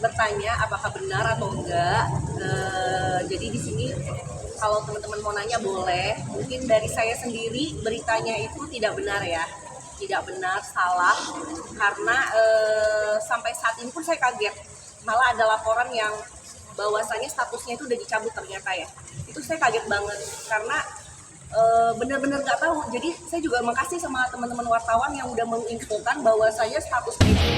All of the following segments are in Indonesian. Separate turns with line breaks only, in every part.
bertanya apakah benar atau enggak. Jadi di sini kalau teman-teman mau nanya boleh. Mungkin dari saya sendiri beritanya itu tidak benar ya, tidak benar, salah. Karena sampai saat ini pun saya kaget. Malah ada laporan yang bahwasanya statusnya itu udah dicabut ternyata ya. Itu saya kaget banget karena benar-benar nggak tahu. Jadi saya juga makasih sama teman-teman wartawan yang udah menginfokan bahwasanya statusnya itu.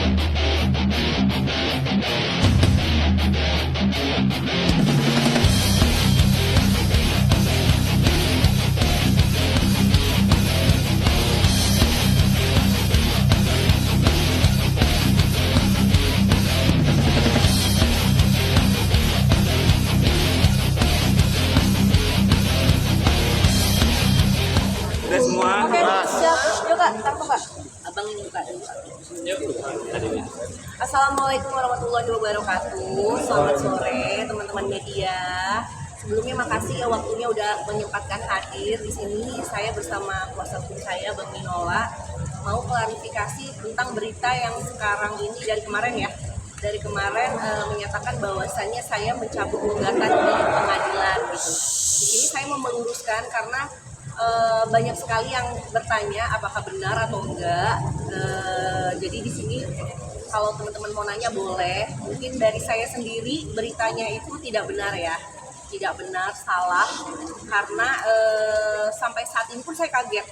Udah semua.
Oke, siap. Yuk Kak, taruh Kak. Abang buka dulu. Assalamualaikum warahmatullahi wabarakatuh. Selamat sore teman-teman media. Sebelumnya makasih ya waktunya udah menyempatkan hadir di sini. Saya bersama kuasa hukum saya Bang Minola mau klarifikasi tentang berita yang sekarang ini dari kemarin ya. Dari kemarin menyatakan bahwasannya saya mencabut gugatan di pengadilan gitu. Di sini saya mau meluruskan karena banyak sekali yang bertanya apakah benar atau enggak. Jadi di sini kalau teman-teman mau nanya boleh. Mungkin dari saya sendiri beritanya itu tidak benar ya, tidak benar, salah. Karena sampai saat ini pun saya kaget.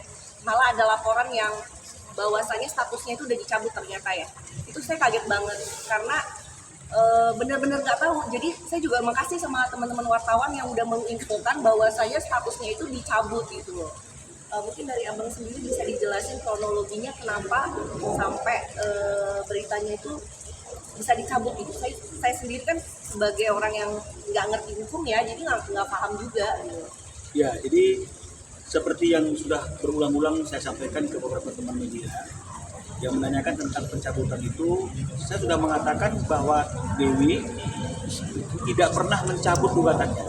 Malah ada laporan yang bahwasanya statusnya itu udah dicabut ternyata ya. Itu saya kaget banget karena benar-benar nggak tahu. Jadi saya juga makasih sama teman-teman wartawan yang udah menginfokan bahwa saya statusnya itu dicabut gitu loh. Mungkin dari abang sendiri bisa dijelasin kronologinya kenapa sampai beritanya itu bisa dicabut gitu. Saya sendiri kan sebagai orang yang nggak ngerti hukum ya, jadi nggak paham juga gitu.
Ya, jadi seperti yang sudah berulang-ulang saya sampaikan ke beberapa teman media yang menanyakan tentang pencabutan itu, saya sudah mengatakan bahwa Dewi tidak pernah mencabut gugatannya.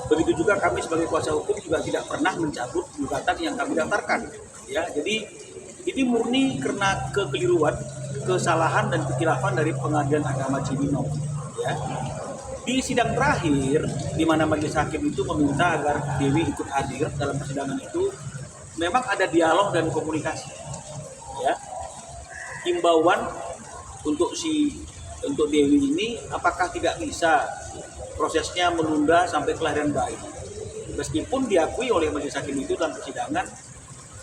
Begitu juga kami sebagai kuasa hukum juga tidak pernah mencabut gugatan yang kami daftarkan. Ya, jadi ini murni karena kekeliruan, kesalahan dan kekhilafan dari Pengadilan Agama Cibinong. Ya. Di sidang terakhir, di mana majelis hakim itu meminta agar Dewi ikut hadir dalam persidangan itu, memang ada dialog dan komunikasi. Ya. Himbauan untuk Dewi ini apakah tidak bisa prosesnya menunda sampai kelahiran bayi. Meskipun diakui oleh majelis hakim itu dalam persidangan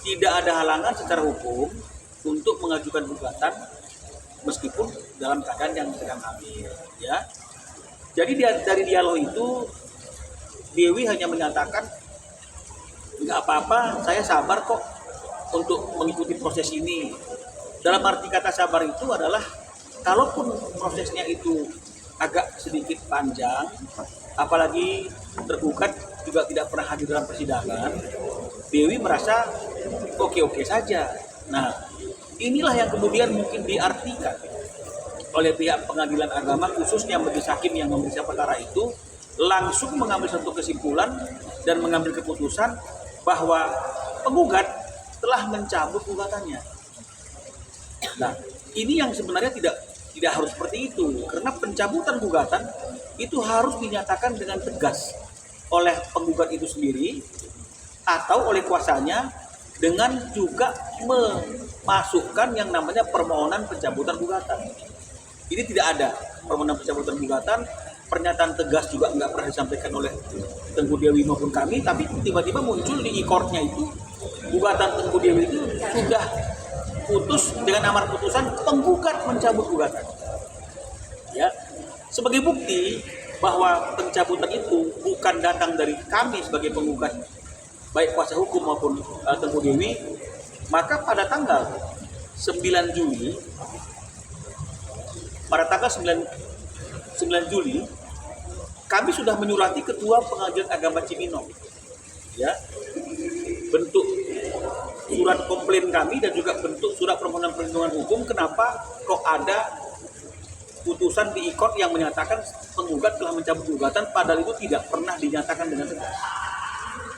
tidak ada halangan secara hukum untuk mengajukan gugatan meskipun dalam keadaan yang sedang hamil, ya. Jadi dari dialog itu Dewi hanya menyatakan nggak apa-apa, saya sabar kok untuk mengikuti proses ini. Dalam arti kata sabar itu adalah kalaupun prosesnya itu agak sedikit panjang, apalagi tergugat juga tidak pernah hadir dalam persidangan, Dewi merasa oke-oke saja. Nah, inilah yang kemudian mungkin diartikan oleh pihak pengadilan agama, khususnya majelis hakim yang memeriksa perkara itu, langsung mengambil satu kesimpulan dan mengambil keputusan bahwa penggugat telah mencabut gugatannya. Nah, ini yang sebenarnya tidak harus seperti itu, karena pencabutan gugatan itu harus dinyatakan dengan tegas oleh penggugat itu sendiri atau oleh kuasanya dengan juga memasukkan yang namanya permohonan pencabutan gugatan. Ini tidak ada permohonan pencabutan gugatan, pernyataan tegas juga nggak pernah disampaikan oleh Tengku Dewi maupun kami, tapi tiba-tiba muncul di e-courtnya itu gugatan Tengku Dewi itu sudah putus dengan amar putusan penggugat mencabut gugatan. Ya, sebagai bukti bahwa pencabutan itu bukan datang dari kami sebagai penggugat, baik kuasa hukum maupun Tengku Dewi, maka pada tanggal 9 Juli, kami sudah menyurati Ketua Pengadilan Agama Cibinong, ya, bentuk surat komplain kami dan juga bentuk surat permohonan perlindungan hukum kenapa kok ada putusan di e-court yang menyatakan penggugat telah mencabut gugatan, padahal itu tidak pernah dinyatakan dengan tegas.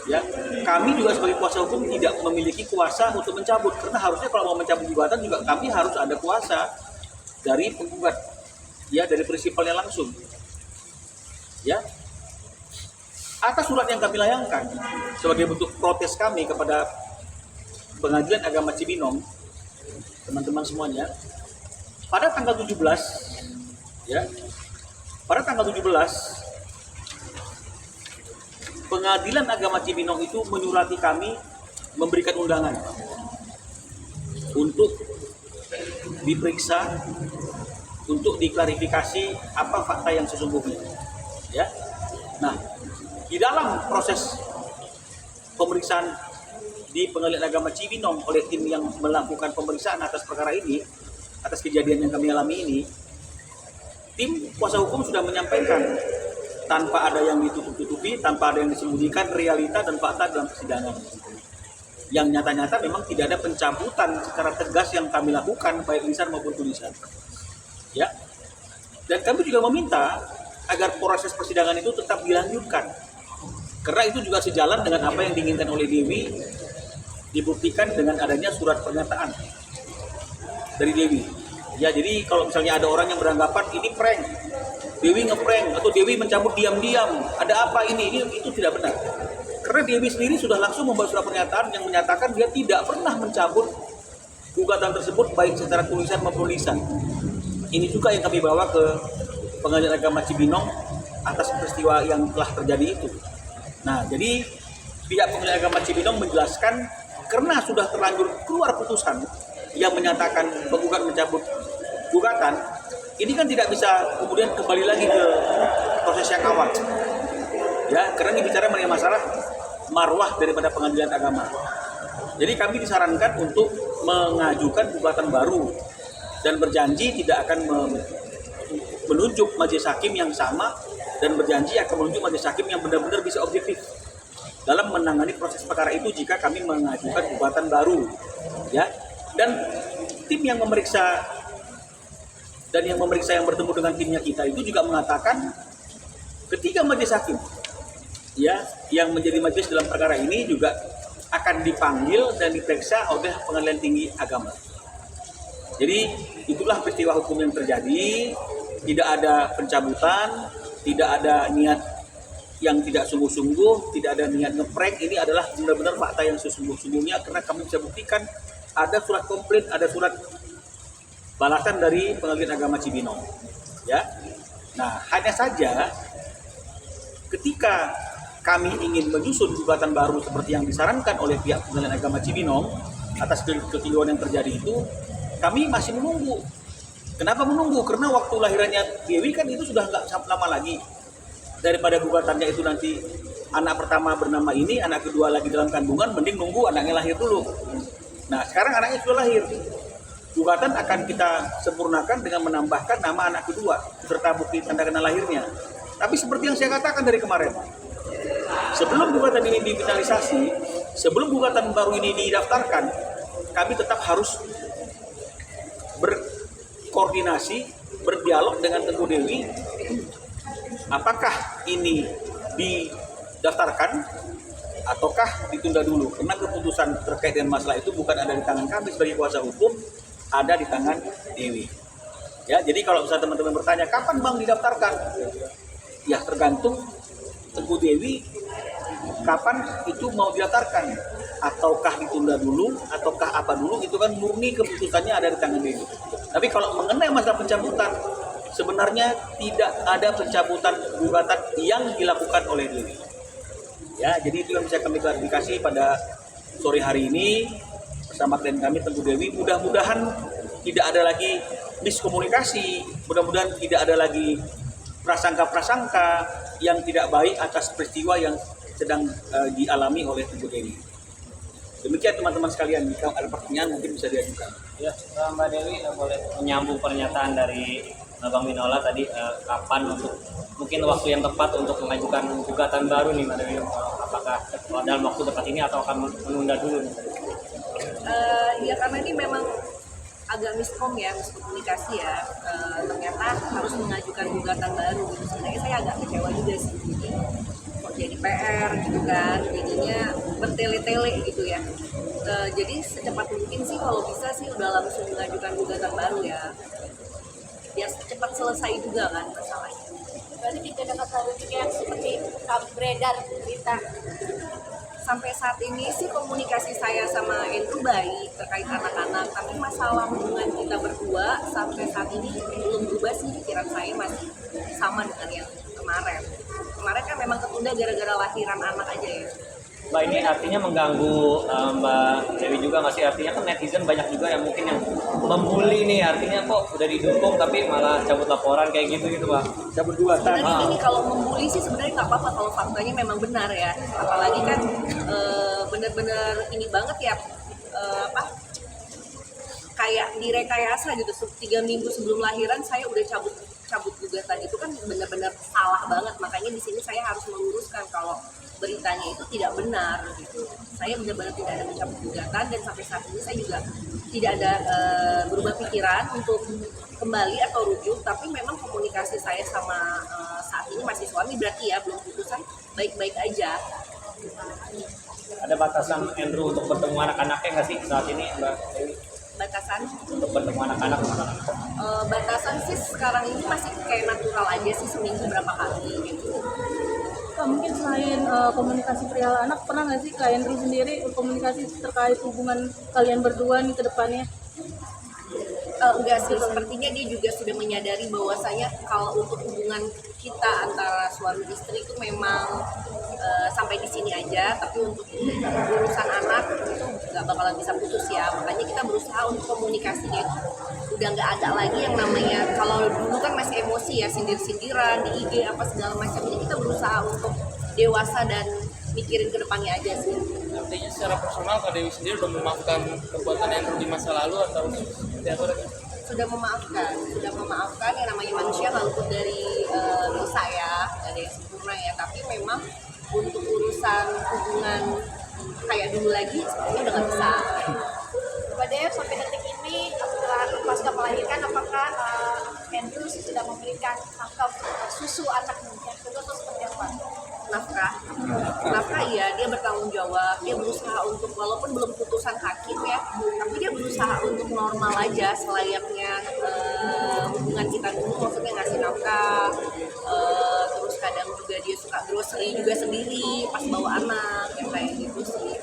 Ya, kami juga sebagai kuasa hukum tidak memiliki kuasa untuk mencabut, karena harusnya kalau mau mencabut gugatan juga kami harus ada kuasa dari penggugat. ya dari prinsipalnya langsung. Ya, atas surat yang kami layangkan sebagai bentuk protes kami kepada Pengadilan Agama Cibinong, teman-teman semuanya, pada tanggal 17, ya, pada tanggal 17, Pengadilan Agama Cibinong itu menyurati kami, memberikan undangan untuk diperiksa, untuk diklarifikasi apa fakta yang sesungguhnya. Ya, nah, di dalam proses pemeriksaan di Pengadilan Agama Cibinong oleh tim yang melakukan pemeriksaan atas perkara ini, atas kejadian yang kami alami ini, tim kuasa hukum sudah menyampaikan tanpa ada yang ditutup-tutupi, tanpa ada yang disembunyikan realita dan fakta dalam persidangan. Yang nyata-nyata memang tidak ada pencabutan secara tegas yang kami lakukan, baik lisan maupun tulisan. Ya, dan kami juga meminta agar proses persidangan itu tetap dilanjutkan, karena itu juga sejalan dengan apa yang diinginkan oleh Dewi, dibuktikan dengan adanya surat pernyataan dari Dewi. Ya, jadi kalau misalnya ada orang yang beranggapan ini prank, Dewi ngeprank atau Dewi mencabut diam-diam, ada apa ini itu tidak benar. Karena Dewi sendiri sudah langsung membuat surat pernyataan yang menyatakan dia tidak pernah mencabut gugatan tersebut baik secara tulisan maupun lisan. Ini juga yang kami bawa ke Pengadilan Agama Cibinong atas peristiwa yang telah terjadi itu. Nah, jadi pihak Pengadilan Agama Cibinong menjelaskan karena sudah terlanjur keluar putusan yang menyatakan penggugat mencabut gugatan, ini kan tidak bisa kemudian kembali lagi ke proses yang awal. Ya, karena ini bicara mengenai masalah marwah daripada Pengadilan Agama. Jadi kami disarankan untuk mengajukan gugatan baru dan berjanji tidak akan menunjuk majelis hakim yang sama dan berjanji akan menunjuk majelis hakim yang benar-benar bisa objektif dalam menangani proses perkara itu jika kami mengajukan gugatan baru, ya. Dan tim yang memeriksa yang bertemu dengan timnya kita itu juga mengatakan ketika majelis hakim, ya, yang menjadi majelis dalam perkara ini juga akan dipanggil dan diperiksa oleh Pengadilan Tinggi Agama. Jadi itulah peristiwa hukum yang terjadi, tidak ada pencabutan, tidak ada niat yang tidak sungguh-sungguh, tidak ada niat ngeprank. Ini adalah benar-benar fakta yang sesungguh-sungguhnya karena kami bisa buktikan ada surat komplain, ada surat balasan dari Pengadilan Agama Cibinong. Ya, nah hanya saja ketika kami ingin menyusun gugatan baru seperti yang disarankan oleh pihak Pengadilan Agama Cibinong atas kekeliruan yang terjadi itu, kami masih menunggu. Kenapa menunggu? Karena waktu lahirannya Dewi kan itu sudah nggak lama lagi. Daripada gugatannya itu nanti anak pertama bernama ini, anak kedua lagi dalam kandungan, mending nunggu anaknya lahir dulu. Nah, sekarang anaknya sudah lahir. Gugatan akan kita sempurnakan dengan menambahkan nama anak kedua serta bukti tanda kenal lahirnya. Tapi seperti yang saya katakan dari kemarin, sebelum gugatan ini difinalisasi, sebelum gugatan baru ini didaftarkan, kami tetap harus berkoordinasi, berdialog dengan Teguh Dewi. Apakah ini didaftarkan ataukah ditunda dulu? Karena keputusan terkait dengan masalah itu bukan ada di tangan kami sebagai kuasa hukum, ada di tangan Dewi. Ya, jadi kalau misalnya teman-teman bertanya kapan Bang didaftarkan, ya tergantung Teguh Dewi kapan itu mau didaftarkan, ataukah ditunda dulu, ataukah apa dulu, itu kan murni keputusannya ada di tangan Dewi. Tapi kalau mengenai masalah pencabutan, sebenarnya tidak ada pencabutan gugatan yang dilakukan oleh Dewi. Ya, jadi itu yang bisa kami klarifikasi pada sore hari ini bersama klien kami Teguh Dewi. Mudah-mudahan tidak ada lagi miskomunikasi, mudah-mudahan tidak ada lagi prasangka-prasangka yang tidak baik atas peristiwa yang sedang dialami oleh Teguh Dewi. Demikian teman-teman sekalian, jika ada pertanyaan mungkin bisa diajukan.
Ya, Mbak Dewi, boleh menyambung pernyataan dari Bang Minola tadi, kapan untuk mungkin waktu yang tepat untuk mengajukan gugatan baru nih Mbak Dewi? Apakah dalam waktu dekat ini atau akan menunda dulu nih?
Ya karena ini memang agak miskomunikasi ya. Ternyata harus mengajukan gugatan baru gitu. Sebenarnya saya agak kecewa juga sih. Kok jadi PR gitu kan, jadinya bertele-tele gitu ya. Jadi secepat mungkin sih kalau bisa sih udah langsung mengajukan gugatan baru ya. biar cepat selesai juga kan masalahnya.
Berarti tidak ada kata rujuk yang seperti beredar berita.
Sampai saat ini sih komunikasi saya sama Andrew baik terkait anak-anak, tapi masalah hubungan kita berdua sampai saat ini belum berubah sih. Pikiran saya masih sama dengan yang kemarin. Kemarin kan memang ketunda gara-gara lahiran anak aja ya.
Mbak, ini artinya mengganggu Mbak Dewi juga nggak sih? Artinya kan netizen banyak juga yang mungkin yang membuli nih, artinya kok udah didukung tapi malah cabut laporan kayak gitu Pak.
Cabut gugatan.
Sebenarnya ini kalau membuli sih sebenarnya nggak apa-apa kalau faktanya memang benar ya. Apalagi kan benar-benar ini banget ya, kayak direkayasa gitu. 3 minggu sebelum lahiran saya udah cabut gugatan, itu kan benar-benar salah banget. Makanya di sini saya harus meluruskan kalau beritanya itu tidak benar gitu. Saya benar-benar tidak ada mencabut gugatan, dan sampai saat ini saya juga tidak ada berubah pikiran untuk kembali atau rujuk. Tapi memang komunikasi saya sama saat ini masih suami, berarti ya belum putusan, baik-baik aja.
Ada batasan Andrew untuk bertemu anak-anaknya nggak sih saat ini Mbak Dewi?
Batasan
Untuk bertemu anak-anak?
batasan sih sekarang ini masih kayak natural aja sih, seminggu berapa kali gitu.
Kak, mungkin selain komunikasi perihal anak, pernah nggak sih Kak Andrew sendiri komunikasi terkait hubungan kalian berdua nih ke depannya?
Enggak sih, sepertinya dia juga sudah menyadari bahwasanya kalau untuk hubungan kita antara suami istri itu memang sampai di sini aja, tapi untuk urusan anak itu nggak bakalan bisa putus ya. Makanya kita berusaha untuk komunikasinya itu udah nggak ada lagi yang namanya, kalau dulu kan masih emosi ya, sindir-sindiran di IG apa segala macam. Ini kita berusaha untuk dewasa dan mikirin ke depannya aja sih.
Artinya secara personal Kak Dewi sendiri udah memaafkan perbuatan yang di masa lalu atau seperti apa?
Sudah memaafkan yang namanya manusia nggak luput dari dosa ya, nggak ada yang sempurna ya. Tapi memang untuk urusan hubungan kayak dulu lagi sepertinya udah nggak bisa.
Mbak Dev, sampai detik ini setelah pasca melahirkan, apakah Andrew sudah memberikan nafkah susu anaknya yang kedua atau seperti apa?
Nafkah iya, dia bertanggung jawab, dia berusaha untuk, walaupun belum putusan hakim ya, tapi dia berusaha untuk normal aja selayaknya hubungan kita dulu, maksudnya ngasih nafkah, terus kadang juga dia suka grocery juga sendiri pas bawa anak, yang kayak gitu sih.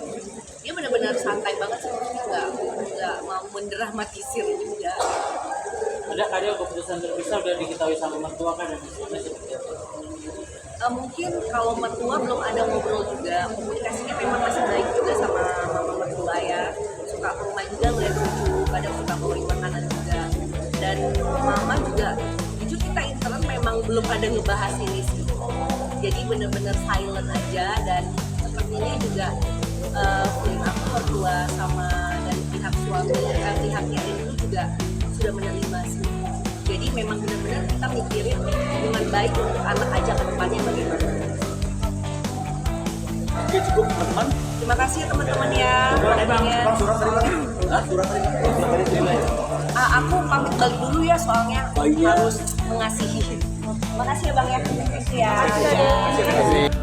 Dia benar-benar santai banget sih, nggak mau mendramatisir juga.
Ada keputusan terpisah udah diketahui sama mertua kan dan sebagainya seperti apa?
Mungkin kalau mertua belum ada ngobrol juga, komunikasinya memang masih baik juga sama mama mertua ya, suka ke rumah juga ngeliat cucu, kadang suka bawain makanan juga. Dan mama juga, jujur kita intern memang belum ada ngebahas ini sih, jadi bener-bener silent aja. Dan sepertinya juga aku mertua sama dari pihak suami, pihaknya itu juga sudah menerima sih. Jadi memang benar-benar kita mikirin hubungan baik untuk anak aja ke depannya bagaimana.
Oke, cukup teman-teman.
Terima kasih ya teman-teman ya.
Surat terima.
Aku pamit balik dulu ya, soalnya
Baiknya.
harus mengasihi. Terima kasih ya Bang ya. Terima kasih ya.
Terima kasih.